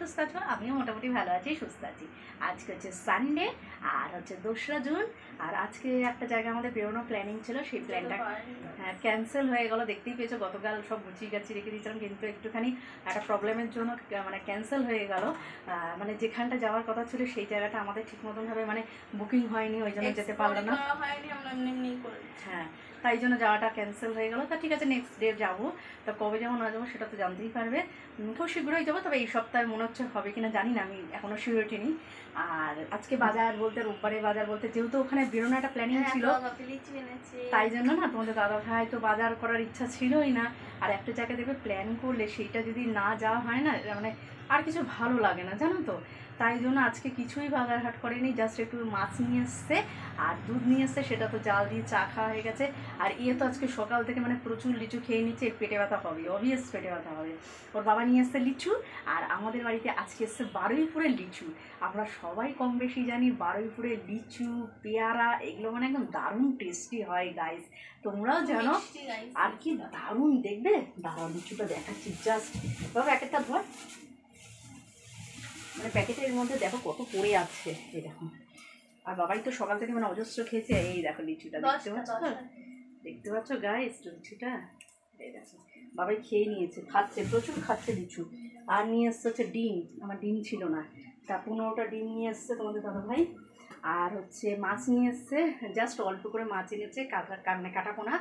সুস্থ আছো? আমিও মোটামুটি ভালো আছি, সুস্থ আছি। আজকে হচ্ছে সানডে আর হচ্ছে 2রা জুন। আর আজকে একটা জায়গা আমাদের বেরোনো প্ল্যানিং ছিল, সেই প্ল্যানটা ক্যান্সেল হয়ে গেল। দেখতেই পেয়েছো, গতকাল সব গুছিয়ে গাছি রেখে দিয়েছিলাম, কিন্তু একটুখানি একটা প্রবলেমের জন্য মানে ক্যান্সেল হয়ে গেল। মানে যেখানটা যাওয়ার কথা ছিল সেই জায়গাটা আমাদের ঠিক মতনভাবে মানে বুকিং হয়নি, ওই জন্য যেতে পারলাম না। হ্যাঁ, তাই জন্য যাওয়াটা ক্যান্সেল হয়ে গেল। তা ঠিক আছে, নেক্সট ডে যাবো। তা কবে যাবো না যাবো সেটা তো জানতেই পারবে। খুব শীঘ্রই যাবো, তবে এই সপ্তাহে মনে হচ্ছে হবে কিনা জানি না, আমি এখনও সিউরিটি নিই। আর আজকে বাজার বলতে, রোববারে বাজার বলতে, যেহেতু ওখানে বেরোনো একটা প্ল্যানিং ছিল, তাই জন্য না তোমাদের দাদা ভাই তো বাজার করার ইচ্ছা ছিলই না। আর একটা জায়গায় দেখবে প্ল্যান করলে সেইটা যদি না যাওয়া হয় না, মানে আর কিছু ভালো লাগে না, জানো তো। তাই জন্য আজকে কিছুই বাজার হাট করেনি, জাস্ট একটু মাছ নিয়ে এসছে আর দুধ নিয়ে এসছে, সেটা তো জাল দিয়ে চা খাওয়া হয়ে গেছে। আর তো আজকে সকাল থেকে মানে প্রচুর লিচু খেয়ে নিচ্ছে, পেটে ব্যথা হবে, অবভিয়াস পেটে ব্যথা হবে। ওর বাবা নিয়ে এসছে লিচু, আর আমাদের বাড়িতে আজকে এসছে বারুইপুরের লিচু। আমরা সবাই কম বেশি জানি বারুইপুরের লিচু, পেয়ারা, এগুলো মানে একদম দারুণ টেস্টি হয় গাইস, তোমরাও জানো। আর কি দারুণ দেখবে, দারুণ লিচুটা দেখাচ্ছি জাস্ট। বাবা একটা ধর, মানে প্যাকেটের মধ্যে দেখো কত পড়ে আছে, এই দেখো। আর বাবাই তো সকাল থেকে মানে অজস্র খেয়েছে। এই দেখো লিচুটা, দেখতে পাচ্ছ তো, দেখতে পাচ্ছ গাইস লিচুটা, এই দেখো। বাবাই খেয়ে নিয়েছে, খাচ্ছে, প্রচুর খাচ্ছে লিচু। আর নিয়ে এসছে হচ্ছে ডিম, আমার ডিম ছিল না, তা 15টা ডিম নিয়ে এসছে তোমাদের দাদা ভাই। আর হচ্ছে মাছ নিয়ে এসছে, জাস্ট অল্প করে মাছ এনেছে, কাটা পোনা,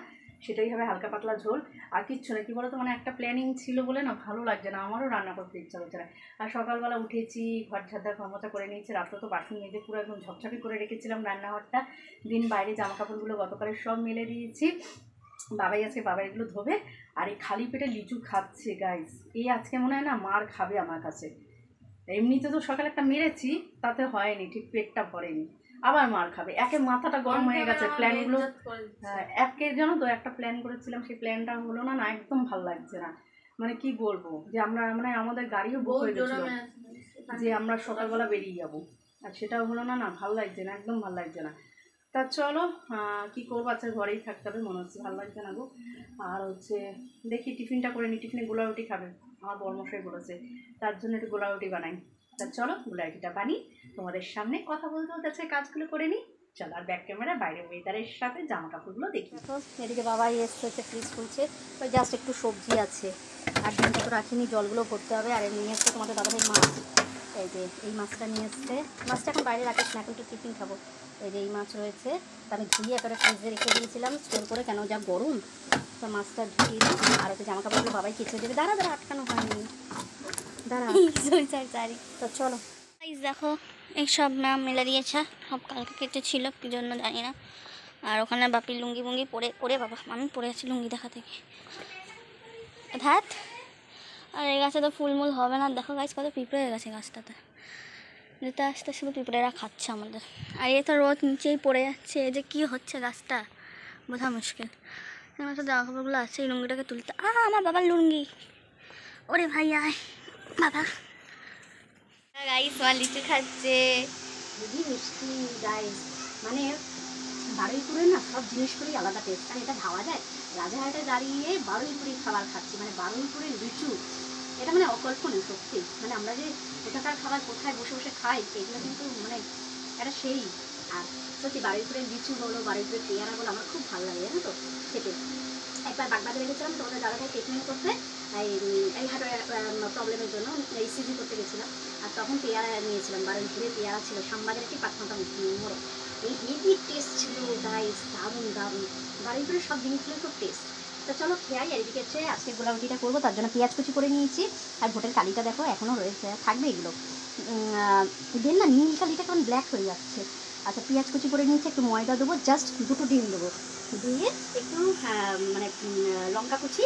সেটাই হবে হালকা পাতলা ঝোল। আর কিচ্ছু না, কি বলো তো, মানে একটা প্ল্যানিং ছিল বলে না ভালো লাগছে না, আমারও রান্না করতে ইচ্ছা হচ্ছে না। আর সকালবেলা উঠেছি, ঘর ঝাড়া ঘরমোছা করে নিয়েছি, রাত্রে তো বাসন মেজে পুরো একদম ঝকঝকে করে রেখেছিলাম রান্নাঘরটা। দিন বাইরে জামা কাপড়গুলো গতকালে সব মেলে দিয়েছি, বাবাই আজকে বাবা এগুলো ধোবে। আর এই খালি পেটে লিচু খাচ্ছে গাইস, এই আজকে মনে হয় না মার খাবে আমার কাছে। এমনিতে তো সকালে একটা মেরেছি, তাতে হয়নি, ঠিক পেটটা ভরেনি, আবার মার খাবে। একে মাথাটা গরম হয়ে গেছে, প্ল্যানগুলো একের জন্য তো একটা প্ল্যান করেছিলাম, সেই প্ল্যানটা হলো না, না একদম ভালো লাগছে না। মানে কি বলবো, যে আমরা মানে আমাদের গাড়িও বুক হয়ে গেছিল যে আমরা সকালবেলা বেরিয়ে যাবো, আর সেটাও হলো না, না ভালো লাগছে না, একদম ভালো লাগছে না। তা চলো, কি করবো, আচ্ছা ঘরেই থাকতে হবে, মনে হচ্ছে ভালো লাগছে না গো। আর হচ্ছে দেখি টিফিনটা করে নিই, টিফিনে গোলা রুটি খাবে, আমার বড়মশাই বলেছে, তার জন্য একটু গোলা রুটি বানাই। তা চলো গোলা রুটিটা বানিয়ে তোমাদের সামনে কথা বলতে বলতে আছে কাজগুলো করে নিই। চলো, আর ব্যাক ক্যামেরা বাইরে ওয়েদারের সাথে জামা কাপড়গুলো দেখি। এদিকে বাবাই এসছে, হচ্ছে ফ্রিজ খুলছে, ওই জাস্ট একটু সবজি আছে, আর ডিমটা তো রাখিনি, জলগুলো ভরতে হবে। আর নিয়ে এসছে তোমাদের দাদাভাই মাছ, এই যে এই মাছটা নিয়ে এসছে। মাছটা এখন বাইরে রাখিস না, এখন তো টিফিন খাবো। এই যে এই মাছ রয়েছে, তা আমি ধুয়ে একেবারে ফ্রিজে রেখে দিয়েছিলাম স্টোর করে, কেন যা গরম, তো মাছটা ধুয়ে দিচ্ছি। আর হচ্ছে জামা কাপড়গুলো বাবাই কেচে দেবে, দাঁড়া আটকানো হয়নি, দাঁড়া তো চলো। দেখো এইসব ম্যাম মেলে দিয়েছে, সব কালকে কেটেছিল কী জন্য জানি না। আর ওখানে বাপির লুঙ্গি মুঙ্গি পরে বাবা আমি পরে আছি লুঙ্গি দেখা থেকে ধ্যাত। আর এই গাছে তো ফুলমূল হবে না, দেখো গাছ কত পিঁপড়ে হয়ে গেছে গাছটাতে, যেতে আস্তে শুধু পিঁপড়েরা খাচ্ছে আমাদের। আর এ তো রোদ নিচেই পড়ে যাচ্ছে, এই যে কী হচ্ছে গাছটা বোঝা মুশকিল। আমার তো জামা কাপড়গুলো আছে, এই লুঙ্গিটাকে তুলতে। আমার বাবার লুঙ্গি, ওরে ভাই আয় বাবা। গাইস মা লিচু খাচ্ছে, খুবই মিষ্টি গাইস। মানে বারুইপুরে না সব জিনিসগুলোই আলাদা টেস্ট। আর এটা ভাবা যায়, রাজারহাটে দাঁড়িয়ে বারুইপুরি খাবার খাচ্ছি, মানে বারুইপুরের লিচু, এটা মানে অকল্পনীয় সত্যি। মানে আমরা যে কোথাকার খাবার কোথায় বসে বসে খাই, এগুলো কিন্তু মানে এটা সেই। আর সত্যি বারুইপুরের লিচু বলো, বারুইপুরের পেয়ারা বলো, আমার খুব ভালো লাগে জানো তো খেতে। একবার বাগবাজারে গেছিলাম তোমাদের দাদাভাই ট্রিটমেন্ট করতে, এই হার্টের প্রবলেমের জন্য ইসিজি করতে গেছিলাম। আর তখন পেয়ারা নিয়েছিলাম, বারুইপুরে পেয়ারা ছিল, শ্যামবাজারে কি 5 ঘন্টা মোড়ে। এই হেভি টেস্ট ছিল গাইস, দারুণ দারুণ। বারুইপুরের সব জিনিসগুলোই খুব টেস্ট। তো চলো খেয়াই। আর এদিকে হচ্ছে আজকে গোলা রুটিটা করবো, তার জন্য পেঁয়াজ কুচি করে নিয়েছি। আর ভোটের কালিটা দেখো এখনও রয়েছে, থাকবে এগুলো দেন না, নীল কালিটা কেমন ব্ল্যাক হয়ে যাচ্ছে। আচ্ছা পেঁয়াজ কুচি করে নিয়েছি, একটু ময়দা দেবো, জাস্ট 2টো ডিম দেবো, দিয়ে একটু লঙ্কা কুচি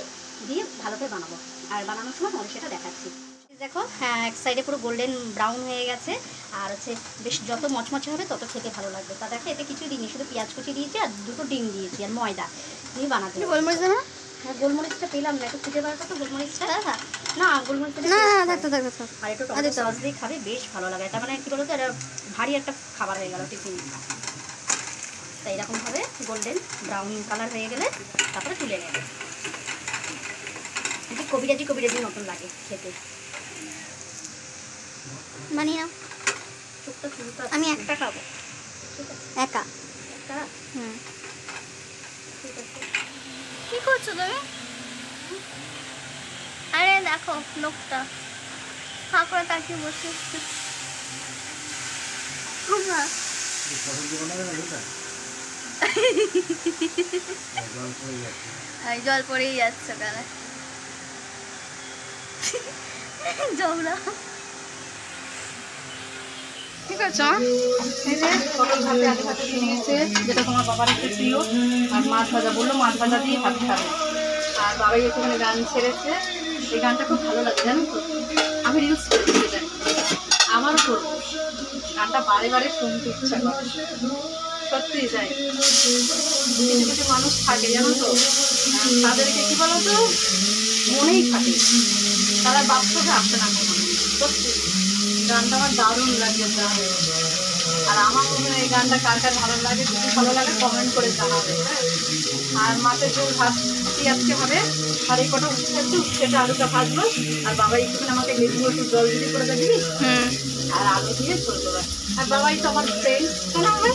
দিয়ে ভালো করে বানাবো। আর বানানোর সময় তোমাদের সেটা দেখাচ্ছি। দেখো হ্যাঁ, এক সাইডে পুরো গোল্ডেন ব্রাউন হয়ে গেছে, আর হচ্ছে বেশ যত মচমচে হবে তত খেতে ভালো লাগবে। তা দেখো এতে কিছুই দিইনি, শুধু পেঁয়াজ কুচি দিয়েছি আর 2টো ডিম দিয়েছি আর ময়দা দিয়ে বানাতে। গোলমরিচ দেবো না? হ্যাঁ গোলমরিচটা পেলাম না, একটু খুঁজে বার করতো গোলমরিচটা। না গোলমরিচটা না থাকতো। আর একটু টমেটো সস দিয়ে খাবে, বেশ ভালো লাগে। এটা মানে কী বলতো, এটা ভারী একটা খাবার হয়ে গেল টিফিন। তাই এরকমভাবে গোল্ডেন ব্রাউন কালার হয়ে গেলে তারপরে তুলে নেবে, একটু কবিরাজি মতন লাগে খেতে। বানিয়ে নাও। চোখটা চুলটা আমি একটা খাবো, একা। হুম, ঠিক আছে। কি করছো তুমি? আরে দেখো লোকটা ফা করে তাকিয়ে বসে। জল পড়েই যাচ্ছে তাহলে জমরা। ঠিক আছে, এই যে পটল ভাতে আলু ভাতে দিয়ে দিয়েছে, যেটা তোমার বাবার একটা প্রিয়, আর মাছ ভাজা, বললো মাছ ভাজা দিয়ে ভাত খাবে। আর বাবাই একটুখানি গান ছেড়েছে, এই গানটা খুব ভালো লাগে জানো তো, আমি রিলস করতে জানি, আমারও করবো, গানটা বারে বারে শুনতে ইচ্ছা করে, সত্যি যাই। কিছু কিছু মানুষ থাকে জানো তো, তাদেরকে কি বলো তো, মনেই থাকে, তারা বাস্তবে আসে না কখনো। সত্যি গানটা আমার দারুণ লাগে। আর আমার মনে হয় এই গানটা কার কার ভালো লাগে, যদি ভালো লাগে কমেন্ট করে জানাবে। আর মাছের ঝোল ভাত আজকে হবে, আর এই কটা উচ্ছে আছে, উচ্ছেটা আলুটা ভাজলো, আর বাবা একটুখানি আমাকে লেবু একটু জল দিদি করে দেবি, আর আলু দিয়ে ঝোল দেবে। আর বাবাই তো আমার ফ্রেন্ড, কেন হবে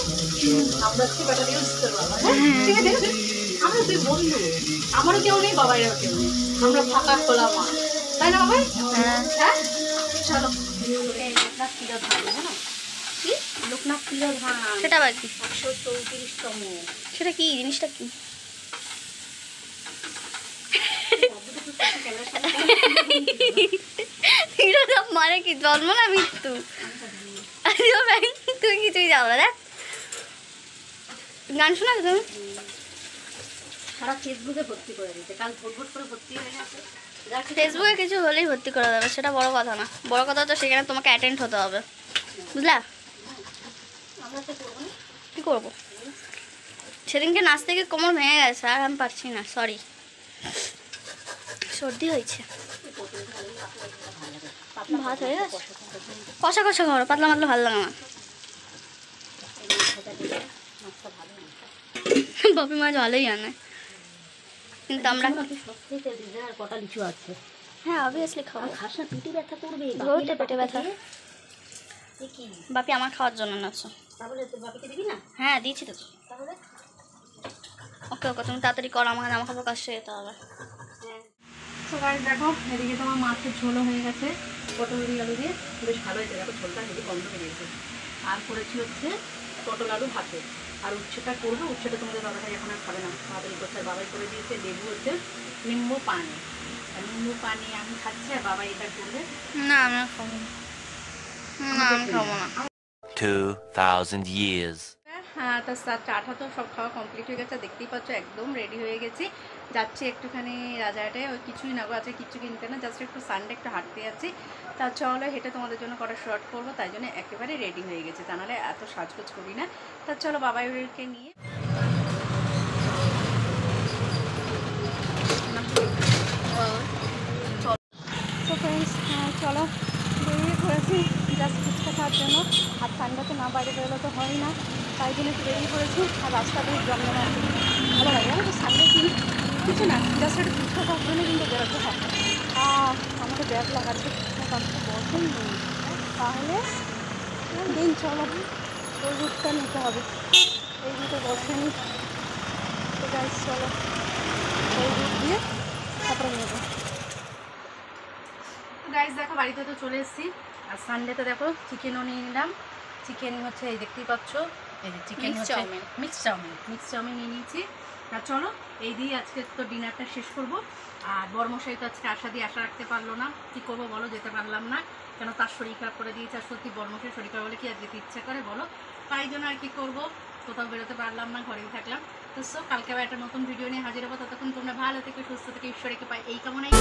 আমরা আজকে বেটা দিয়ে উঠতে বাবা, হ্যাঁ ঠিক আছে, আমরা তুই বন্ধু, আমারও কেউ নেই, বাবাইরও কেউ নেই, আমরা ফাঁকা খোলা মা, তাই না বাবাই? হ্যাঁ চলো। লোকনাথ প্রিয় ধান জানো কি? লোকনাথ প্রিয় ধান, সেটা আবার কি? 134তম। সেটা কি জিনিসটা কি? মানে কি জন্ম না মৃত্যু? তুই কিছুই যাবো দেখ, গান শোনা তুমি সারা ফেসবুকে ভর্তি করে দিতে, কাল ভোট ভোট করে ভর্তি হয়ে গেছে। ফেসবুকে কিছু হলেই ভর্তি করা যাবে, সেটা বড় কথা না। বড় কথা তো সেখানে তোমাকে অ্যাটেন্ড হতে হবে, বুঝলা? আমরা তো করবো না। কী করবো? সেদিনকে নাচ থেকে কোমর ভেঙে গেছে, আর আমি পারছি না, সরি, সর্দি হয়েছে। ভাত হয়ে গেছে, কষা কষা খাওয়া, পাতলা পাতলা ভালো লাগে না। বাপি মাছ ভালোই আনে, কিন্তু আমরা কটা লিচু আছে, হ্যাঁ অবভিয়াসলি খাবো। খাস না, পেটে ব্যথা করবে, ধরতে পেটে ব্যথা। কি বাপি আমার খাওয়ার জন্য নাচো, তাহলে তোর বাপিকে দিবি না? হ্যাঁ দিয়েছি তো। তাহলে ওকে ওকে, তুমি তাড়াতাড়ি করো, আমাকে জামা কাপড় কাছে যেতে হবে। তো গাইস দেখো, এদিকে তোমার মাছের ঝোলও হয়ে গেছে, পটল দিয়ে আলু দিয়ে বেশ ভালো হয়েছে, দেখো ঝোলটা হেঁটে বন্ধ হয়ে গেছে। আর করেছি হচ্ছে পটল আলু ভাতে, আর উচ্ছেটা করবো, উচ্ছেটা তোমাদের বাবাটা এখন আর খাবে না, তাড়াতাড়ি করছে। আর বাবাই করে দিয়েছে লেবু হচ্ছে নিম্বু পানি, আর নিম্বু পানি আমি খাচ্ছি, আর বাবা এটা করবে। না আমি খাবো না, আমি খাবো না। 2000 years. হ্যাঁ, তা চাটা তো সব খাওয়া কমপ্লিট হয়ে গেছে, দেখতেই পাচ্ছ একদম রেডি হয়ে গেছি। যাচ্ছি একটুখানি রাজাহাটে, ওই কিছুই না গো, আছে কিছু কিনতে না, জাস্ট একটু সানডে একটু হাঁটতে যাচ্ছি। তা চলো হেঁটে তোমাদের জন্য কটা শর্ট করবো, তাই জন্য একেবারে রেডি হয়ে গেছে, তা নাহলে এত সাজগোজ করি না। তা চলো বাবাইকে নিয়ে তো ফ্রেন্ডস চলো বেরিয়ে পড়েছি জাস্ট ফুচকা খাওয়ার জন্য। আর ঠান্ডাতে না বাইরে বেরোলে তো হয় না, তাই জন্য একটু বেরিয়ে পড়েছি। আর রাস্তা দিয়ে জমজমে আছে, ভালো লাগে জানো তো, সানডে দিন কিছু না, জাস্ট একটু ফুচকা খাওয়ার জন্য কিন্তু বেরোতে হয়। আমাকে ব্যাগ লাগাচ্ছে, বসেন নেই, তাহলে দিন চলো ওই রুটটা নিতে হবে, এই রুটে বসেনি তো গাইস, চলো ওই রুট দিয়ে তারপরে নেবো। গাইস দেখো বাড়িতে তো চলে এসেছি, আর সানডেতে দেখো চিকেনও নিয়ে নিলাম। চিকেন হচ্ছে এই দেখতেই পাচ্ছ, এই যে চিকেন হচ্ছে মিক্স চাউমিন নিয়ে নিয়েছি। আর চলো এই দিয়ে আজকে তো ডিনারটা শেষ করব। আর বরমশাই তো আজকে আশা দিয়ে আশা রাখতে পারলো না, কী করবো বলো, যেতে পারলাম না, কেন তার শরীর খারাপ করে দিয়েছে। আর সত্যি বরমশাই শরীর খারাপ হলে কি আর যেতে ইচ্ছা করে বলো, তাই জন্য আর কি করবো, কোথাও বেরোতে পারলাম না, ঘরেই থাকলাম। তো কালকে আবার একটা নতুন ভিডিও নিয়ে হাজির হবো, ততক্ষণ তোমরা ভালো থেকে সুস্থ থেকে ঈশ্বরকে পাই এই কামনাই।